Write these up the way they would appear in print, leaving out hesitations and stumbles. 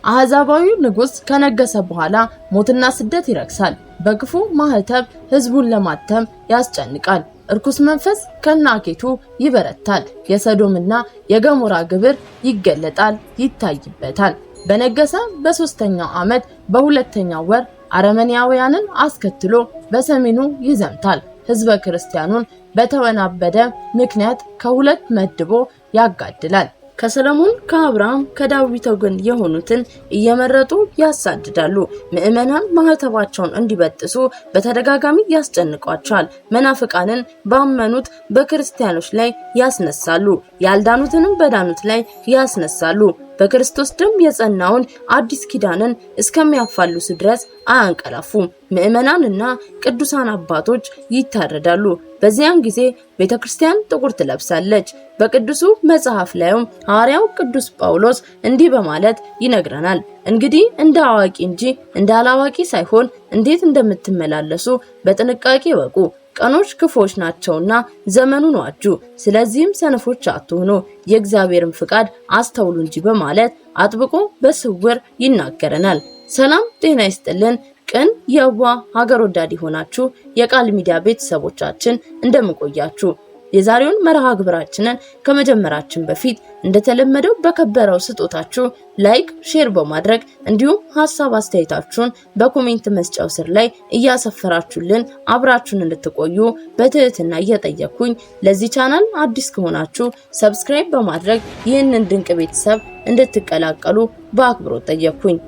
አሕዛባዊው ንጉስ ከነገሰ በኋላ ሞትና ስደት ይረክሳል። በክፉ ማህተብ ህዝቡን ለማተም ያስጨንቃል። እርኩስ መንፈስ ከናኬቱ ይበረታል። የሰዶምና የገሞራ ግብር ይገለጣል፣ ይታይበታል። በነገሰ በ3ኛው ዓመት በ2ኛው ወር አረመኔያውያንን አስከትሎ በሰሜኑ ይዘምታል። ህዝበ ክርስቲያኑን በተወናበደ ምክንያት ከሁለት መድቦ ያጋድላል። ከሰለሞን ከአብርሃም ከዳዊት ወገን የሆኑትን እየመረጡ ያሳድዳሉ። ምዕመናን ማህተባቸውን እንዲበጥሱ በተደጋጋሚ ያስጨንቋቸዋል። መናፍቃንን ባመኑት በክርስቲያኖች ላይ ያስነሳሉ። ያልዳኑትንም በዳኑት ላይ ያስነሳሉ። በክርስቶስ ደም የጸናውን አዲስ ኪዳንን እስከሚያፋልሱ ድረስ አያንቀላፉም። ምዕመናንና ቅዱሳን አባቶች ይታረዳሉ። በዚያን ጊዜ ቤተክርስቲያን ጥቁር ትለብሳለች። በቅዱሱ መጽሐፍ ላይም ሐዋርያው ቅዱስ ጳውሎስ እንዲህ በማለት ይነግረናል። እንግዲህ እንደ አዋቂ እንጂ እንደ አላዋቂ ሳይሆን እንዴት እንደምትመላለሱ በጥንቃቄ ወቁ። ቀኖች ክፉዎች ናቸውና ዘመኑን ዋጁ። ስለዚህም ሰነፎች አትሁኑ፣ የእግዚአብሔርን ፍቃድ አስተውሉ እንጂ በማለት አጥብቆ በስውር ይናገረናል። ሰላም ጤና ይስጥልን። ቅን የዋህ ሀገር ወዳድ ሆናችሁ የቃል ሚዲያ ቤተሰቦቻችን እንደምቆያችሁ የዛሬውን መርሃ ግብራችንን ከመጀመራችን በፊት እንደተለመደው በከበረው ስጦታችሁ ላይክ፣ ሼር በማድረግ እንዲሁም ሐሳብ አስተያየታችሁን በኮሜንት መስጫው ስር ላይ እያሰፈራችሁልን አብራችሁን እንድትቆዩ በትህትና እየጠየቅኩኝ ለዚህ ቻናል አዲስ ከሆናችሁ ሰብስክራይብ በማድረግ ይህንን ድንቅ ቤተሰብ እንድትቀላቀሉ በአክብሮት ጠየቅኩኝ።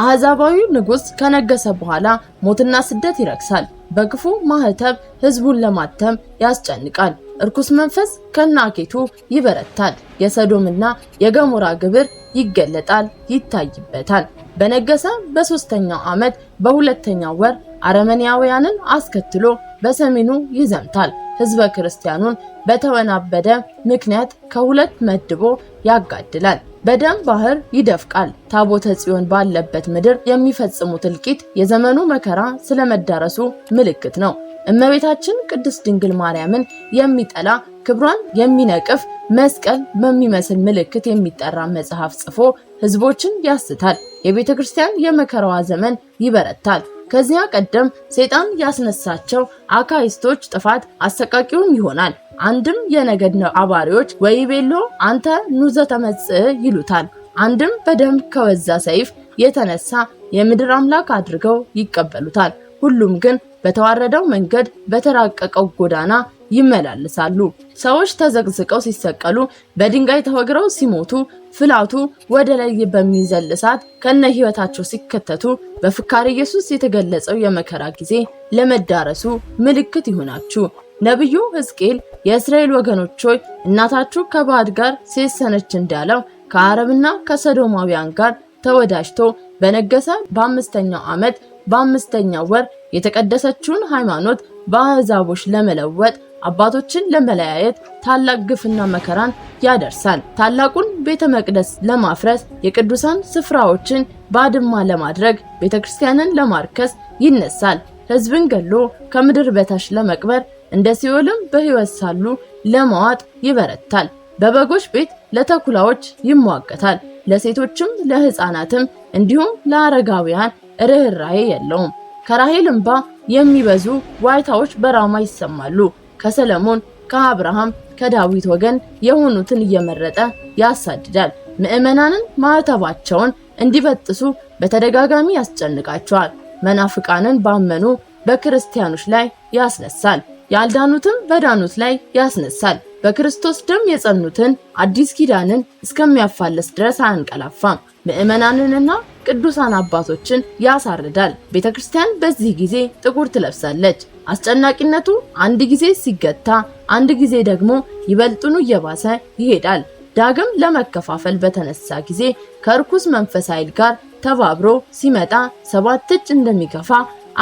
አሕዛባዊው ንጉስ ከነገሰ በኋላ ሞትና ስደት ይረክሳል። በክፉ ማህተብ ህዝቡን ለማተም ያስጨንቃል። እርኩስ መንፈስ ከናኬቱ ይበረታል። የሰዶምና የገሞራ ግብር ይገለጣል፣ ይታይበታል። በነገሰ በ3ኛው ዓመት በ2ኛው ወር አረመኔያውያንን አስከትሎ በሰሜኑ ይዘምታል። ህዝበ ክርስቲያኑን በተወናበደ ምክንያት ከሁለት መድቦ ያጋድላል። በደም ባህር ይደፍቃል። ታቦተ ጽዮን ባለበት ምድር የሚፈጽሙት እልቂት የዘመኑ መከራ ስለመዳረሱ ምልክት ነው። እመቤታችን ቅድስት ድንግል ማርያምን የሚጠላ ክብሯን የሚነቅፍ መስቀል በሚመስል ምልክት የሚጠራ መጽሐፍ ጽፎ ህዝቦችን ያስታል። የቤተክርስቲያን የመከራዋ ዘመን ይበረታል። ከዚያ ቀደም ሰይጣን ያስነሳቸው አካይስቶች ጥፋት አሰቃቂውም ይሆናል። አንድም የነገድ አባሪዎች ወይቤሎ አንተ ኑዘ ተመጽእ ይሉታል። አንድም በደም ከወዛ ሰይፍ የተነሳ የምድር አምላክ አድርገው ይቀበሉታል። ሁሉም ግን በተዋረደው መንገድ በተራቀቀው ጎዳና ይመላለሳሉ። ሰዎች ተዘቅዝቀው ሲሰቀሉ፣ በድንጋይ ተወግረው ሲሞቱ፣ ፍላቱ ወደ ላይ በሚዘል እሳት ከነ ህይወታቸው ሲከተቱ በፍካሬ ኢየሱስ የተገለጸው የመከራ ጊዜ ለመዳረሱ ምልክት ይሆናችሁ። ነብዩ ሕዝቅኤል የእስራኤል ወገኖች ሆይ እናታችሁ ከባዕድ ጋር ሴሰነች እንዳለው ከአረብና ከሰዶማውያን ጋር ተወዳጅቶ በነገሰ በ5ኛው ዓመት በ5ኛው ወር የተቀደሰችውን ሃይማኖት በአሕዛቦች ለመለወጥ አባቶችን ለመለያየት ታላቅ ግፍና መከራን ያደርሳል። ታላቁን ቤተ መቅደስ ለማፍረስ የቅዱሳን ስፍራዎችን ባድማ ለማድረግ ቤተክርስቲያንን ለማርከስ ይነሳል። ህዝብን ገሎ ከምድር በታች ለመቅበር እንደ ሲኦልም በህይወት ሳሉ ለማዋጥ ይበረታል። በበጎች ቤት ለተኩላዎች ይሟገታል። ለሴቶችም ለህፃናትም እንዲሁም ለአረጋውያን ርህራሄ የለውም። ከራሔል እንባ የሚበዙ ዋይታዎች በራማ ይሰማሉ። ከሰለሞን ከአብርሃም ከዳዊት ወገን የሆኑትን እየመረጠ ያሳድዳል። ምዕመናንን ማህተባቸውን እንዲበጥሱ በተደጋጋሚ ያስጨንቃቸዋል። መናፍቃንን ባመኑ በክርስቲያኖች ላይ ያስነሳል። ያልዳኑትም በዳኑት ላይ ያስነሳል። በክርስቶስ ደም የጸኑትን አዲስ ኪዳንን እስከሚያፋልስ ድረስ አያንቀላፋም። ምዕመናንንና ቅዱሳን አባቶችን ያሳርዳል። ቤተክርስቲያን በዚህ ጊዜ ጥቁር ትለብሳለች። አስጨናቂነቱ አንድ ጊዜ ሲገታ፣ አንድ ጊዜ ደግሞ ይበልጡኑ እየባሰ ይሄዳል። ዳግም ለመከፋፈል በተነሳ ጊዜ ከርኩስ መንፈስ ኃይል ጋር ተባብሮ ሲመጣ 7 እጅ እንደሚከፋ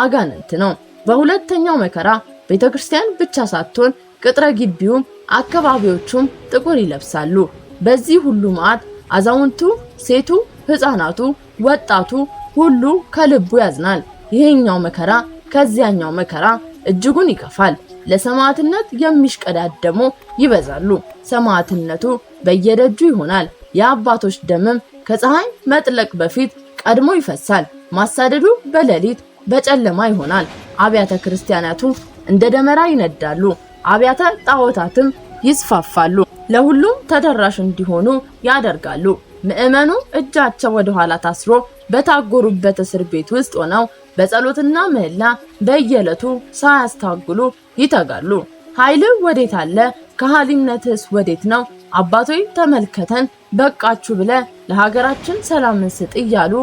አጋንንት ነው። በሁለተኛው መከራ ቤተክርስቲያን ብቻ ሳትሆን ቅጥረ ግቢውም አካባቢዎቹም ጥቁር ይለብሳሉ። በዚህ ሁሉ መዓት አዛውንቱ፣ ሴቱ፣ ህፃናቱ፣ ወጣቱ ሁሉ ከልቡ ያዝናል። ይሄኛው መከራ ከዚያኛው መከራ እጅጉን ይከፋል። ለሰማዕትነት የሚሽቀዳደሙ ይበዛሉ። ሰማዕትነቱ በየደጁ ይሆናል። የአባቶች ደምም ከፀሐይ መጥለቅ በፊት ቀድሞ ይፈሳል። ማሳደዱ በሌሊት በጨለማ ይሆናል። አብያተ ክርስቲያናቱ እንደ ደመራ ይነዳሉ። አብያተ ጣዖታትም ይስፋፋሉ። ለሁሉም ተደራሽ እንዲሆኑ ያደርጋሉ። ምእመኑ እጃቸው ወደ ኋላ ታስሮ በታጎሩበት እስር ቤት ውስጥ ሆነው በጸሎትና ምህላ በየዕለቱ ሳያስታግሉ ይተጋሉ። ኃይልህ ወዴት አለ? ከሃሊነትስ ወዴት ነው? አባቶይ ተመልከተን፣ በቃችሁ ብለ ለሀገራችን ሰላምን ስጥ እያሉ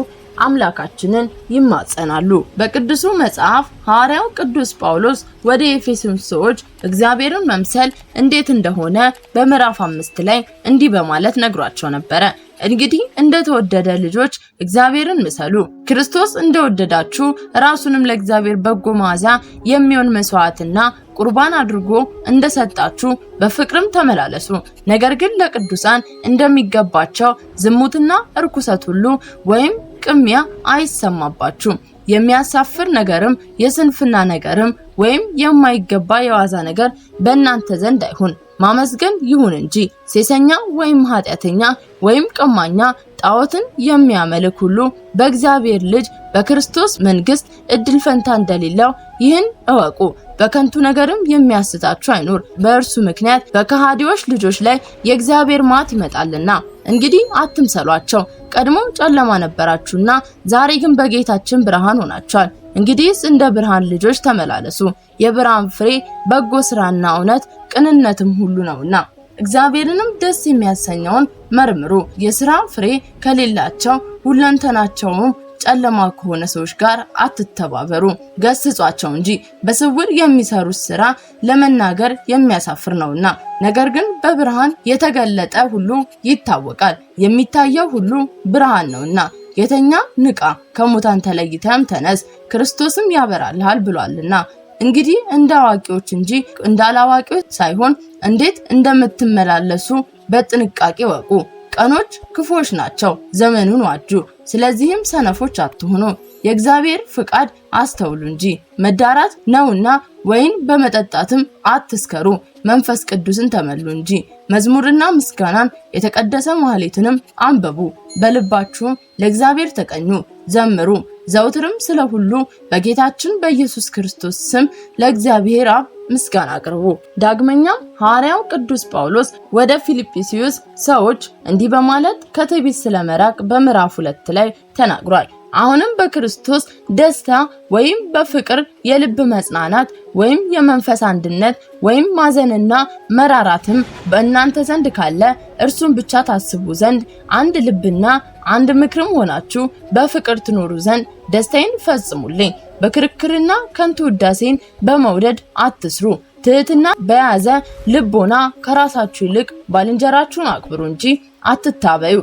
አምላካችንን ይማጸናሉ። በቅዱሱ መጽሐፍ ሐዋርያው ቅዱስ ጳውሎስ ወደ ኤፌሶን ሰዎች እግዚአብሔርን መምሰል እንዴት እንደሆነ በምዕራፍ 5 ላይ እንዲህ በማለት ነግሯቸው ነበረ። እንግዲህ እንደተወደደ ልጆች እግዚአብሔርን ምሰሉ። ክርስቶስ እንደወደዳችሁ ራሱንም ለእግዚአብሔር በጎ መዓዛ የሚሆን መስዋዕትና ቁርባን አድርጎ እንደሰጣችሁ በፍቅርም ተመላለሱ። ነገር ግን ለቅዱሳን እንደሚገባቸው ዝሙትና እርኩሰት ሁሉ ወይም ቅሚያ አይሰማባችሁ። የሚያሳፍር ነገርም የስንፍና ነገርም ወይም የማይገባ የዋዛ ነገር በእናንተ ዘንድ አይሁን። ማመስገን ይሁን እንጂ ሴሰኛ ወይም ኃጢአተኛ ወይም ቀማኛ ጣዖትን የሚያመልክ ሁሉ በእግዚአብሔር ልጅ በክርስቶስ መንግስት እድል ፈንታ እንደሌለው ይህን እወቁ። በከንቱ ነገርም የሚያስታችሁ አይኑር። በእርሱ ምክንያት በከሃዲዎች ልጆች ላይ የእግዚአብሔር መዓት ይመጣልና። እንግዲህ አትምሰሏቸው። ቀድሞ ጨለማ ነበራችሁና ዛሬ ግን በጌታችን ብርሃን ሆናችኋል። እንግዲህስ እንደ ብርሃን ልጆች ተመላለሱ። የብርሃን ፍሬ በጎ ስራና እውነት ቅንነትም ሁሉ ነውና እግዚአብሔርንም ደስ የሚያሰኘውን መርምሩ። የሥራ ፍሬ ከሌላቸው ሁለንተናቸውም ጨለማ ከሆነ ሰዎች ጋር አትተባበሩ፣ ገስጿቸው እንጂ በስውር የሚሰሩት ስራ ለመናገር የሚያሳፍር ነውና። ነገር ግን በብርሃን የተገለጠ ሁሉ ይታወቃል፣ የሚታየው ሁሉ ብርሃን ነውና። የተኛ ንቃ፣ ከሙታን ተለይተም ተነስ፣ ክርስቶስም ያበራልሃል ብሏልና። እንግዲህ እንደ አዋቂዎች እንጂ እንደ አላዋቂዎች ሳይሆን እንዴት እንደምትመላለሱ በጥንቃቄ ወቁ። ቀኖች ክፉዎች ናቸው፣ ዘመኑን ዋጁ። ስለዚህም ሰነፎች አትሁኑ፣ የእግዚአብሔር ፍቃድ አስተውሉ እንጂ። መዳራት ነውና ወይን በመጠጣትም አትስከሩ፣ መንፈስ ቅዱስን ተመሉ እንጂ። መዝሙርና ምስጋናን የተቀደሰ ማህሌትንም አንበቡ፣ በልባችሁም ለእግዚአብሔር ተቀኙ፣ ዘምሩ። ዘውትርም ስለ ሁሉ በጌታችን በኢየሱስ ክርስቶስ ስም ለእግዚአብሔር አብ ምስጋና አቅርቡ። ዳግመኛም ሐዋርያው ቅዱስ ጳውሎስ ወደ ፊልጵስዩስ ሰዎች እንዲህ በማለት ከትዕቢት ስለመራቅ በምዕራፍ 2 ላይ ተናግሯል። አሁንም በክርስቶስ ደስታ ወይም በፍቅር የልብ መጽናናት ወይም የመንፈስ አንድነት ወይም ማዘንና መራራትም በእናንተ ዘንድ ካለ እርሱን ብቻ ታስቡ ዘንድ አንድ ልብና አንድ ምክርም ሆናችሁ በፍቅር ትኖሩ ዘንድ ደስታዬን ፈጽሙልኝ። በክርክርና ከንቱ ውዳሴን በመውደድ አትስሩ። ትህትና በያዘ ልቦና ከራሳችሁ ይልቅ ባልንጀራችሁን አክብሩ እንጂ አትታበዩ።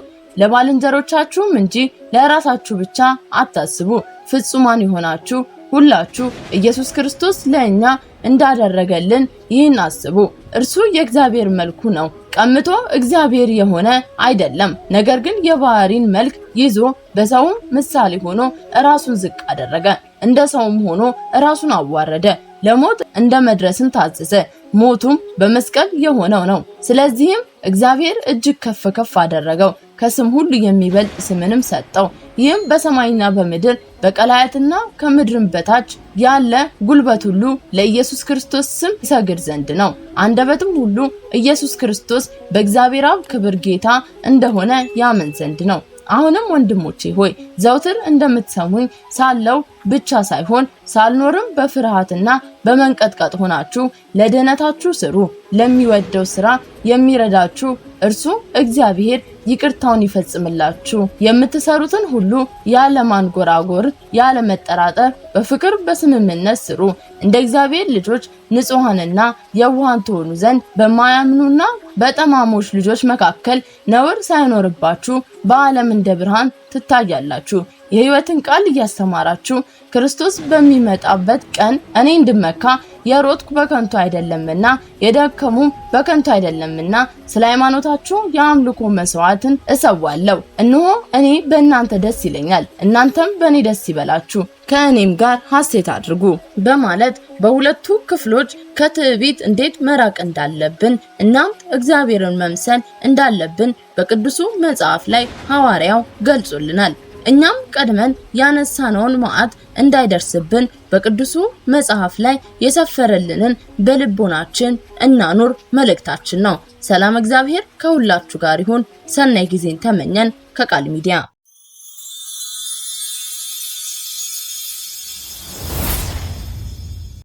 ለባልንጀሮቻችሁም እንጂ ለራሳችሁ ብቻ አታስቡ። ፍጹማን የሆናችሁ ሁላችሁ ኢየሱስ ክርስቶስ ለኛ እንዳደረገልን ይህን አስቡ። እርሱ የእግዚአብሔር መልኩ ነው፣ ቀምቶ እግዚአብሔር የሆነ አይደለም። ነገር ግን የባህሪን መልክ ይዞ በሰውም ምሳሌ ሆኖ ራሱን ዝቅ አደረገ፣ እንደ ሰውም ሆኖ ራሱን አዋረደ፣ ለሞት እንደ መድረስም ታዘዘ። ሞቱም በመስቀል የሆነው ነው። ስለዚህም እግዚአብሔር እጅግ ከፍ ከፍ አደረገው፣ ከስም ሁሉ የሚበልጥ ስምንም ሰጠው። ይህም በሰማይና በምድር በቀላያትና ከምድርም በታች ያለ ጉልበት ሁሉ ለኢየሱስ ክርስቶስ ስም ይሰግድ ዘንድ ነው። አንደበትም ሁሉ ኢየሱስ ክርስቶስ በእግዚአብሔር አብ ክብር ጌታ እንደሆነ ያምን ዘንድ ነው። አሁንም ወንድሞቼ ሆይ ዘውትር እንደምትሰሙኝ ሳለው ብቻ ሳይሆን ሳልኖርም በፍርሃትና በመንቀጥቀጥ ሆናችሁ ለድህነታችሁ ስሩ። ለሚወደው ስራ የሚረዳችሁ እርሱ እግዚአብሔር ይቅርታውን ይፈጽምላችሁ። የምትሰሩትን ሁሉ ያለ ማንጎራጎር ያለ መጠራጠር በፍቅር በስምምነት ስሩ። እንደ እግዚአብሔር ልጆች ንጹሃንና የዋሃን ትሆኑ ዘንድ በማያምኑና በጠማሞች ልጆች መካከል ነውር ሳይኖርባችሁ በዓለም እንደ ብርሃን ትታያላችሁ። የሕይወትን ቃል እያስተማራችሁ ክርስቶስ በሚመጣበት ቀን እኔ እንድመካ የሮጥኩ በከንቱ አይደለምና የደከሙም በከንቱ አይደለምና ስለ ሃይማኖታችሁ የአምልኮ መስዋዕትን እሰዋለሁ። እነሆ እኔ በእናንተ ደስ ይለኛል፣ እናንተም በእኔ ደስ ይበላችሁ፣ ከእኔም ጋር ሐሴት አድርጉ በማለት በሁለቱ ክፍሎች ከትዕቢት እንዴት መራቅ እንዳለብን እናም እግዚአብሔርን መምሰል እንዳለብን በቅዱሱ መጽሐፍ ላይ ሐዋርያው ገልጾልናል። እኛም ቀድመን ያነሳነውን መዓት እንዳይደርስብን በቅዱሱ መጽሐፍ ላይ የሰፈረልንን በልቦናችን እናኑር መልእክታችን ነው። ሰላም እግዚአብሔር ከሁላችሁ ጋር ይሁን። ሰናይ ጊዜን ተመኘን ከቃል ሚዲያ